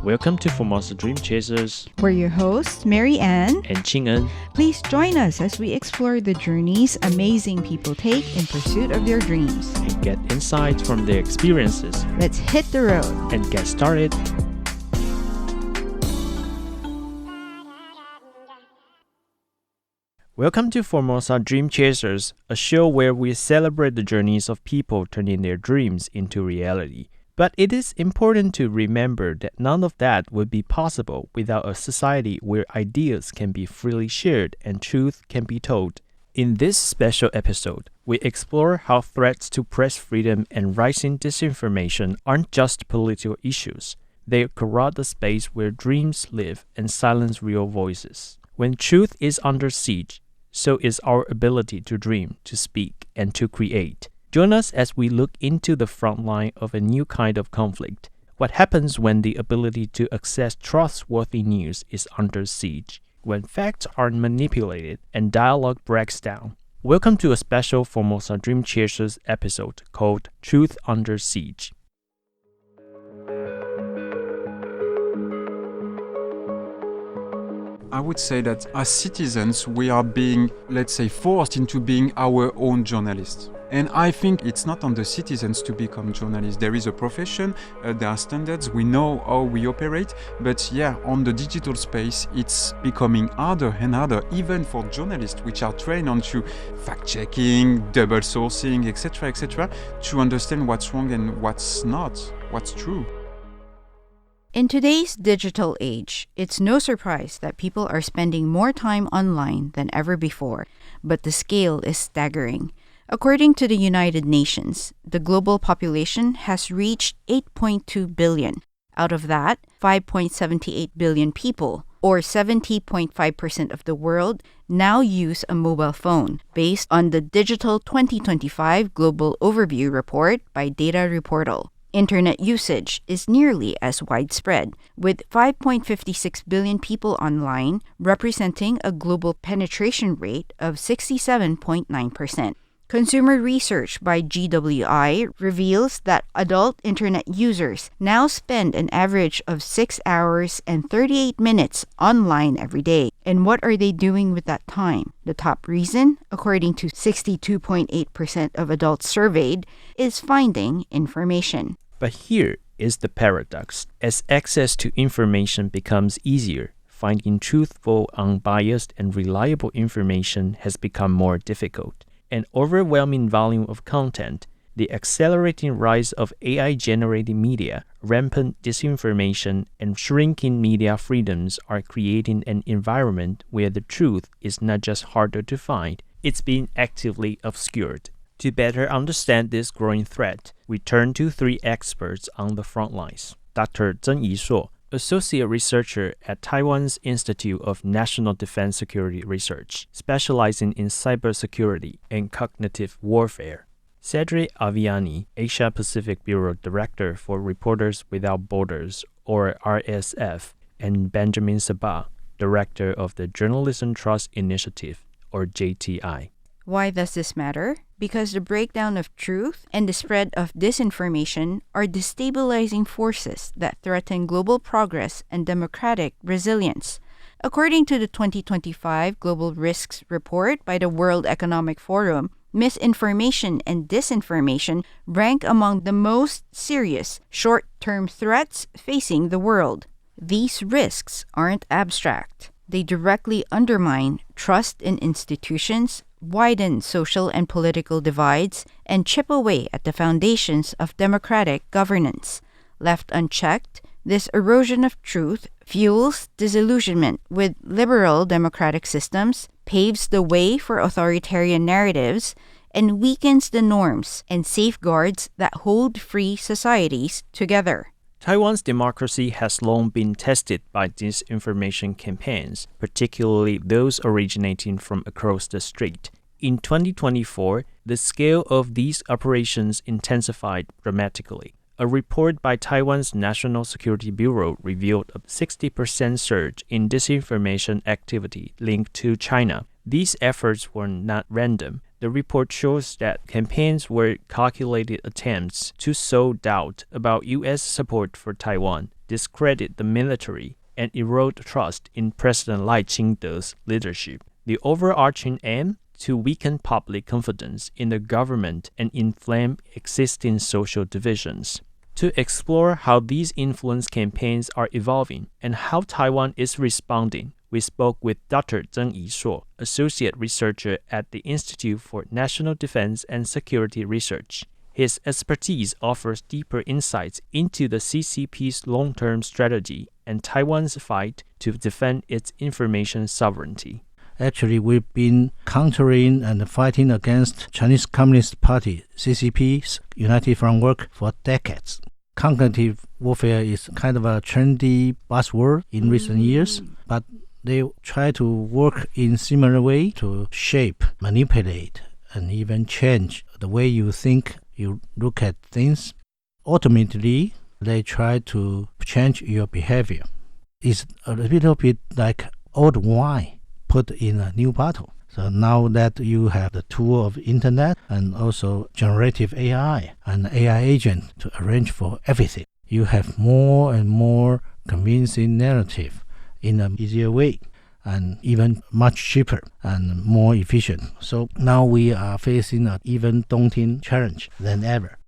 Welcome to Formosa Dream Chasers. We're your hosts, Mary Ann and Qing-En. Please join us as we explore the journeys amazing people take in pursuit of their dreams. And get insights from their experiences. Let's hit the road and get started. Welcome to Formosa Dream Chasers, a show where we celebrate the journeys of people turning their dreams into reality. But it is important to remember that none of that would be possible without a society where ideas can be freely shared and truth can be told. In this special episode, we explore how threats to press freedom and rising disinformation aren't just political issues. They corrode the space where dreams live and silence real voices. When truth is under siege, so is our ability to dream, to speak, and to create. Join us as we look into the front line of a new kind of conflict. What happens when the ability to access trustworthy news is under siege? When facts are manipulated and dialogue breaks down? Welcome to a special Formosa Dream Chasers episode called Truth Under Siege. I would say that as citizens, we are being, forced into being our own journalists. And I think it's not on the citizens to become journalists. There is a profession, there are standards, we know how we operate, but on the digital space, it's becoming harder and harder, even for journalists, which are trained onto fact-checking, double sourcing, etc., to understand what's wrong and what's not, what's true. In today's digital age, it's no surprise that people are spending more time online than ever before, but the scale is staggering. According to the United Nations, the global population has reached 8.2 billion. Out of that, 5.78 billion people, or 70.5% of the world, now use a mobile phone, based on the Digital 2025 Global Overview Report by Data Reportal. Internet usage is nearly as widespread, with 5.56 billion people online, representing a global penetration rate of 67.9%. Consumer research by GWI reveals that adult internet users now spend an average of 6 hours and 38 minutes online every day. And what are they doing with that time? The top reason, according to 62.8% of adults surveyed, is finding information. But here is the paradox. As access to information becomes easier, finding truthful, unbiased, and reliable information has become more difficult. An overwhelming volume of content, the accelerating rise of AI-generated media, rampant disinformation, and shrinking media freedoms are creating an environment where the truth is not just harder to find, it's being actively obscured. To better understand this growing threat, we turn to three experts on the front lines. Dr. Zheng Yishuo, Associate Researcher at Taiwan's Institute of National Defense Security Research, specializing in cybersecurity and cognitive warfare. Cedric Aviani, Asia-Pacific Bureau Director for Reporters Without Borders, or RSF, and Benjamin Sabah, Director of the Journalism Trust Initiative, or JTI. Why does this matter? Because the breakdown of truth and the spread of disinformation are destabilizing forces that threaten global progress and democratic resilience. According to the 2025 Global Risks Report by the World Economic Forum, misinformation and disinformation rank among the most serious short-term threats facing the world. These risks aren't abstract. They directly undermine trust in institutions, widen social and political divides, and chip away at the foundations of democratic governance. Left unchecked, this erosion of truth fuels disillusionment with liberal democratic systems, paves the way for authoritarian narratives, and weakens the norms and safeguards that hold free societies together. Taiwan's democracy has long been tested by disinformation campaigns, particularly those originating from across the strait. In 2024, the scale of these operations intensified dramatically. A report by Taiwan's National Security Bureau revealed a 60% surge in disinformation activity linked to China. These efforts were not random. The report shows that campaigns were calculated attempts to sow doubt about U.S. support for Taiwan. discredit the military, and erode trust in President Lai Ching-te's leadership. The overarching aim? To weaken public confidence in the government and inflame existing social divisions. To explore how these influence campaigns are evolving and how Taiwan is responding, we spoke with Dr. Zheng Yishuo, Associate Researcher at the Institute for National Defense and Security Research. His expertise offers deeper insights into the CCP's long-term strategy and Taiwan's fight to defend its information sovereignty. Actually, we've been countering and fighting against Chinese Communist Party, CCP's United Front work for decades. Cognitive warfare is kind of a trendy buzzword in recent years, but they try to work in similar way to shape, manipulate, and even change the way you think, you look at things. Ultimately, they try to change your behavior. It's a little bit like old wine put in a new bottle. So now that you have the tool of internet and also generative AI and AI agent to arrange for everything, you have more and more convincing narrative in an easier way and even much cheaper and more efficient. So now we are facing an even daunting challenge than ever.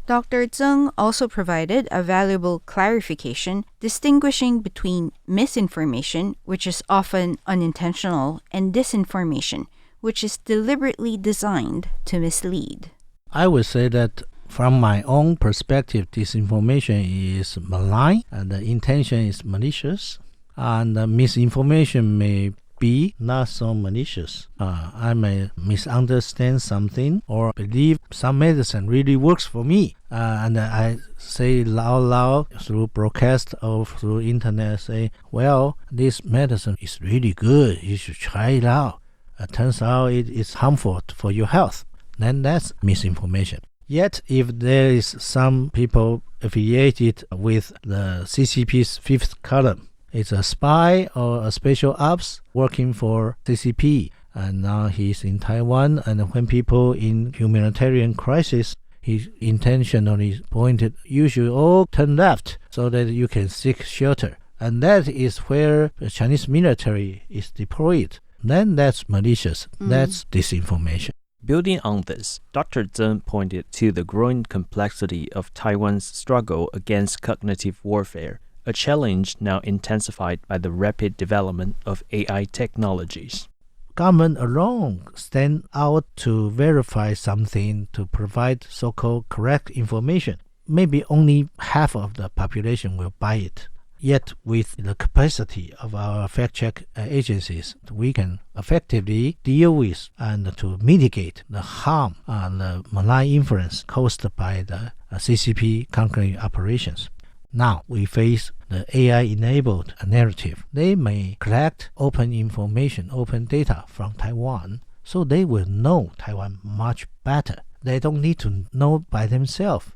Dr. Zheng also provided a valuable clarification distinguishing between misinformation, which is often unintentional, and disinformation, which is deliberately designed to mislead. I would say that from my own perspective, disinformation is malign and the intention is malicious, and misinformation may be not so malicious. I may misunderstand something or believe some medicine really works for me, and I say loud through broadcast or through internet, say, well, this medicine is really good, you should try it out. It turns out it is harmful for your health. Then that's misinformation. Yet if there is some people affiliated with the CCP's fifth column, it's a spy or a special ops working for CCP, and now he's in Taiwan, and when people in humanitarian crisis, he intentionally pointed, you should all turn left so that you can seek shelter. And that is where the Chinese military is deployed. Then that's malicious. That's disinformation. Building on this, Dr. Zheng pointed to the growing complexity of Taiwan's struggle against cognitive warfare, a challenge now intensified by the rapid development of AI technologies. Government alone stand out to verify something, to provide so-called correct information. Maybe only half of the population will buy it. Yet with the capacity of our fact-check agencies, we can effectively deal with and to mitigate the harm and the malign influence caused by the CCP conquering operations. Now we face the AI-enabled narrative. They may collect open information, open data from Taiwan, so they will know Taiwan much better. They don't need to know by themselves.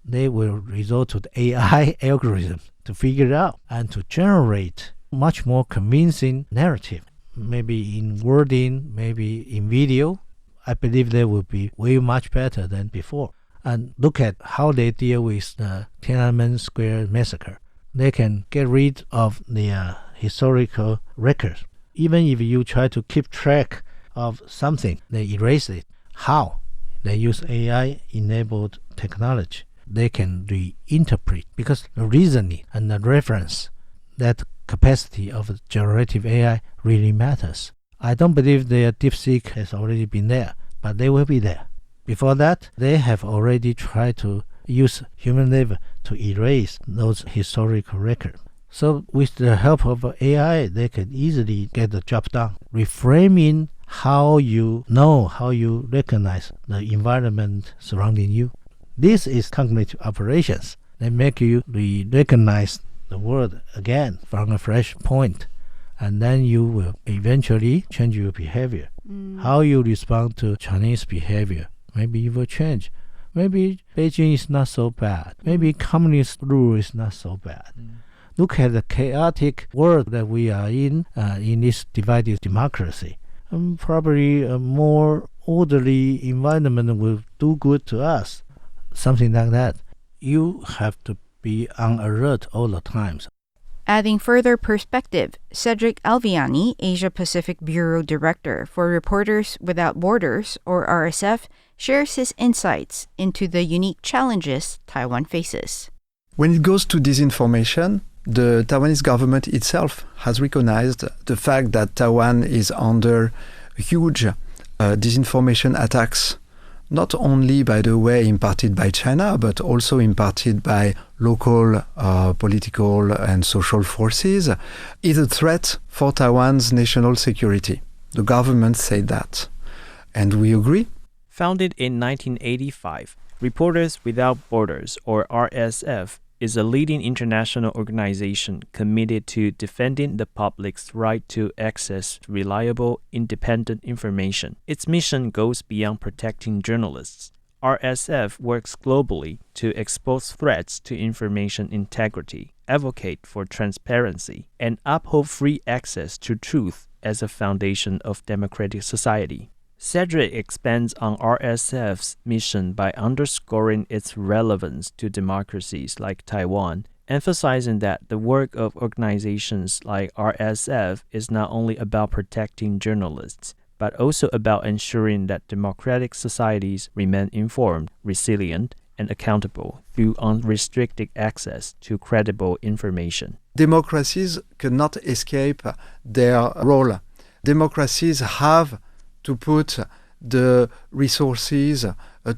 They will resort to the AI algorithm to figure it out and to generate much more convincing narrative. Maybe in wording, maybe in video. I believe they will be way much better than before. And look at how they deal with the Tiananmen Square massacre. They can get rid of the historical records. Even if you try to keep track of something, they erase it. How? They use AI-enabled technology. They can reinterpret, because the reasoning and the reference, that capacity of generative AI really matters. I don't believe their DeepSeek has already been there, but they will be there. Before that, they have already tried to use human labor to erase those historical records. So with the help of AI, they can easily get the job done. Reframing how you know, how you recognize the environment surrounding you. This is cognitive operations. They make you recognize the world again from a fresh point. And then you will eventually change your behavior. How you respond to Chinese behavior. Maybe you will change. Maybe Beijing is not so bad. Maybe communist rule is not so bad. Look at the chaotic world that we are in this divided democracy. Probably a more orderly environment will do good to us. Something like that. You have to be on alert all the time. Adding further perspective, Cedric Alviani, Asia Pacific Bureau Director for Reporters Without Borders, or RSF, shares his insights into the unique challenges Taiwan faces. When it goes to disinformation, the Taiwanese government itself has recognized the fact that Taiwan is under huge disinformation attacks, not only, by the way, imparted by China, but also imparted by local political and social forces, is a threat for Taiwan's national security. The government said that. And we agree. Founded in 1985, Reporters Without Borders, or RSF, is a leading international organization committed to defending the public's right to access to reliable, independent information. Its mission goes beyond protecting journalists. RSF works globally to expose threats to information integrity, advocate for transparency, and uphold free access to truth as a foundation of democratic society. Cedric expands on RSF's mission by underscoring its relevance to democracies like Taiwan, emphasizing that the work of organizations like RSF is not only about protecting journalists, but also about ensuring that democratic societies remain informed, resilient, and accountable through unrestricted access to credible information. Democracies cannot escape their role. Democracies have to put the resources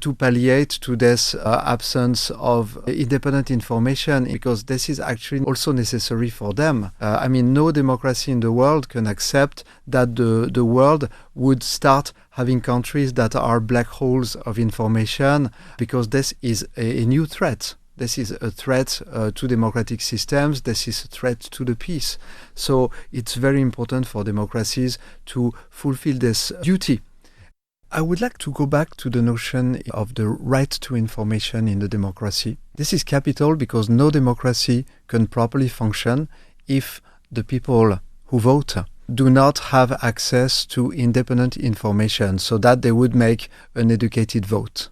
to palliate to this absence of independent information, because this is actually also necessary for them. No democracy in the world can accept that the world would start having countries that are black holes of information, because this is a new threat. This is a threat to democratic systems. This is a threat to the peace. So it's very important for democracies to fulfill this duty. I would like to go back to the notion of the right to information in the democracy. This is capital, because no democracy can properly function if the people who vote do not have access to independent information so that they would make an educated vote.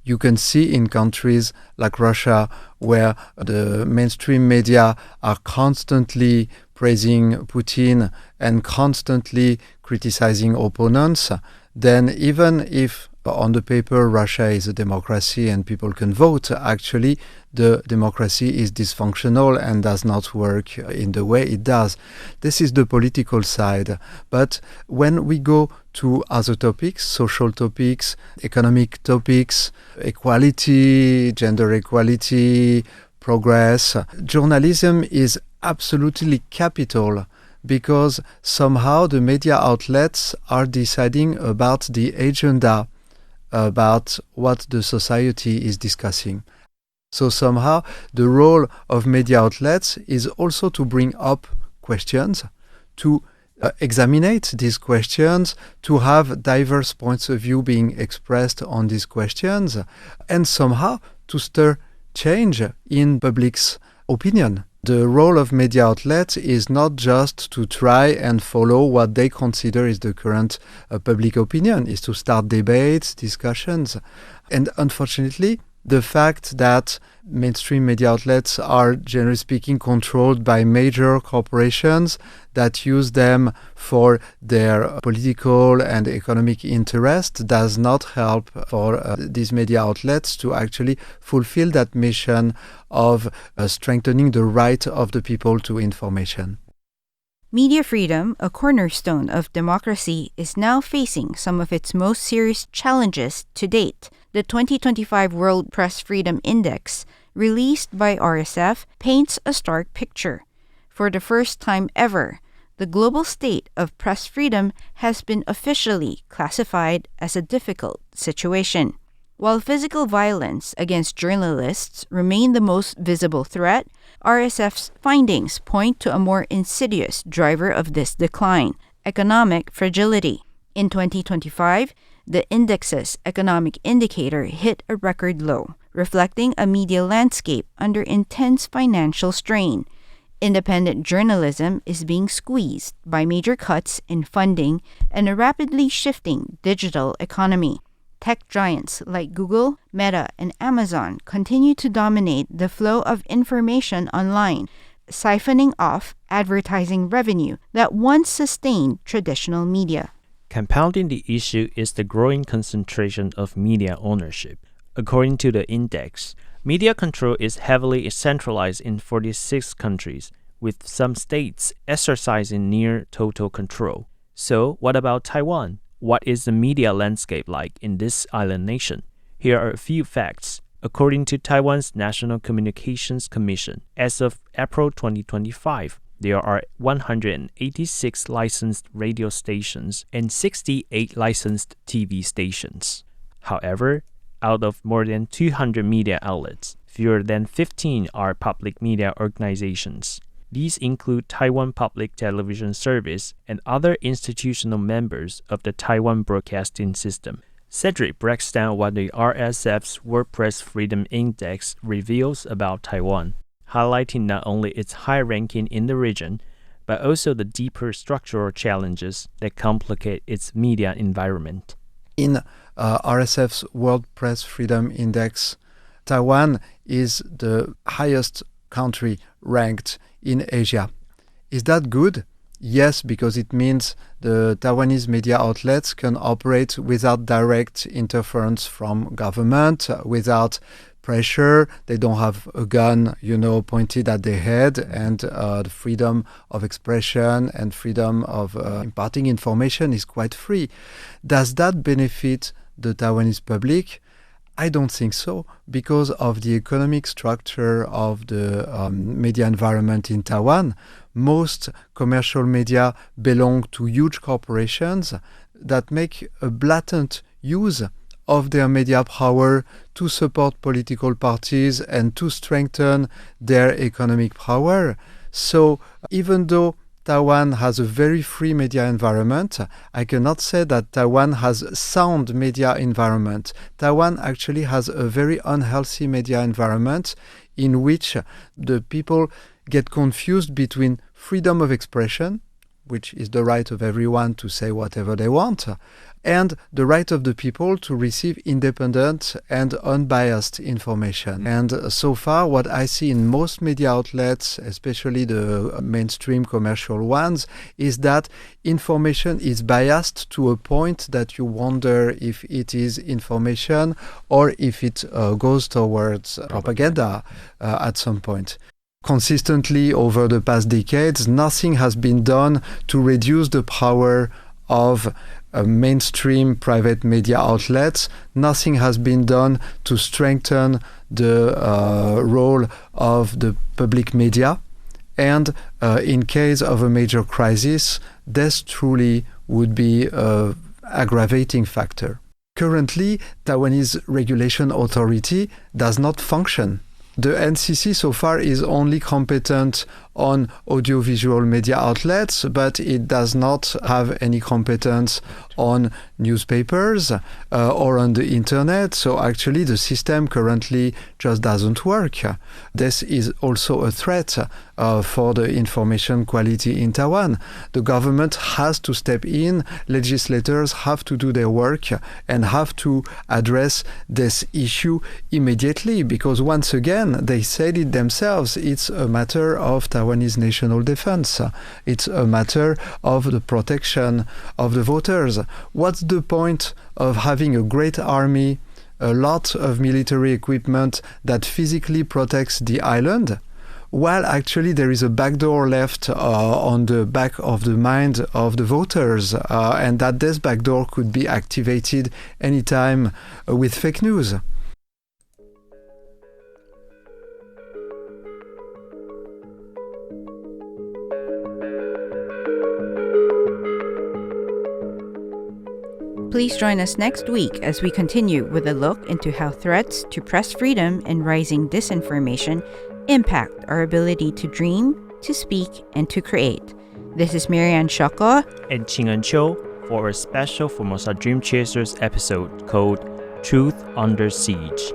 You can see in countries like Russia, where the mainstream media are constantly praising Putin and constantly criticizing opponents, then even if on the paper Russia is a democracy and people can vote, actually the democracy is dysfunctional and does not work in the way it does. This is the political side. But when we go to other topics, social topics, economic topics, equality, gender equality, progress, journalism is absolutely capital, because somehow the media outlets are deciding about the agenda, about what the society is discussing. So somehow the role of media outlets is also to bring up questions, to examine these questions, to have diverse points of view being expressed on these questions, and somehow to stir change in public's opinion. The role of media outlets is not just to try and follow what they consider is the current public opinion, is to start debates, discussions. And unfortunately, the fact that mainstream media outlets are, generally speaking, controlled by major corporations that use them for their political and economic interest does not help for these media outlets to actually fulfill that mission of strengthening the right of the people to information. Media freedom, a cornerstone of democracy, is now facing some of its most serious challenges to date. The 2025 World Press Freedom Index, released by RSF, paints a stark picture. For the first time ever, the global state of press freedom has been officially classified as a difficult situation. While physical violence against journalists remain the most visible threat, RSF's findings point to a more insidious driver of this decline: economic fragility. In 2025, the index's economic indicator hit a record low, reflecting a media landscape under intense financial strain. Independent journalism is being squeezed by major cuts in funding and a rapidly shifting digital economy. tech giants like Google, Meta, and Amazon continue to dominate the flow of information online, siphoning off advertising revenue that once sustained traditional media. Compounding the issue is the growing concentration of media ownership. According to the index, media control is heavily centralized in 46 countries, with some states exercising near total control. So, what about Taiwan? What is the media landscape like in this island nation? Here are a few facts. According to Taiwan's National Communications Commission, as of April 2025, there are 186 licensed radio stations and 68 licensed TV stations. However, out of more than 200 media outlets, fewer than 15 are public media organizations. These include Taiwan Public Television Service and other institutional members of the Taiwan Broadcasting System. Cedric breaks down what the RSF's World Press Freedom Index reveals about Taiwan, highlighting not only its high ranking in the region, but also the deeper structural challenges that complicate its media environment. In RSF's World Press Freedom Index, Taiwan is the highest country ranked in Asia. Is that good? Yes, because it means the Taiwanese media outlets can operate without direct interference from government, without pressure. They don't have a gun, pointed at their head, and the freedom of expression and freedom of imparting information is quite free. Does that benefit the Taiwanese public? I don't think so, because of the economic structure of the media environment in Taiwan. Most commercial media belong to huge corporations that make a blatant use of their media power to support political parties and to strengthen their economic power. So even though Taiwan has a very free media environment, I cannot say that Taiwan has a sound media environment. Taiwan actually has a very unhealthy media environment in which the people get confused between freedom of expression, which is the right of everyone to say whatever they want, and the right of the people to receive independent and unbiased information. And so far, what I see in most media outlets, especially the mainstream commercial ones, is that information is biased to a point that you wonder if it is information or if it goes towards propaganda at some point. Consistently over the past decades, nothing has been done to reduce the power of mainstream private media outlets. Nothing has been done to strengthen the role of the public media. And in case of a major crisis, this truly would be an aggravating factor. Currently, Taiwanese Regulation Authority does not function. The NCC so far is only competent on audiovisual media outlets, but it does not have any competence on newspapers or on the internet. So actually the system currently just doesn't work. This is also a threat for the information quality in Taiwan. The government has to step in, legislators have to do their work and have to address this issue immediately, because once again, they said it themselves, it's a matter of Taiwanese national defense. It's a matter of the protection of the voters. What's the point of having a great army, a lot of military equipment that physically protects the island, while actually there is a backdoor left on the back of the mind of the voters, and that this backdoor could be activated anytime with fake news? Please join us next week as we continue with a look into how threats to press freedom and rising disinformation impact our ability to dream, to speak, and to create. This is Marianne Shoko and Qing'en Qiu for a special Formosa Dream Chasers episode called Truth Under Siege.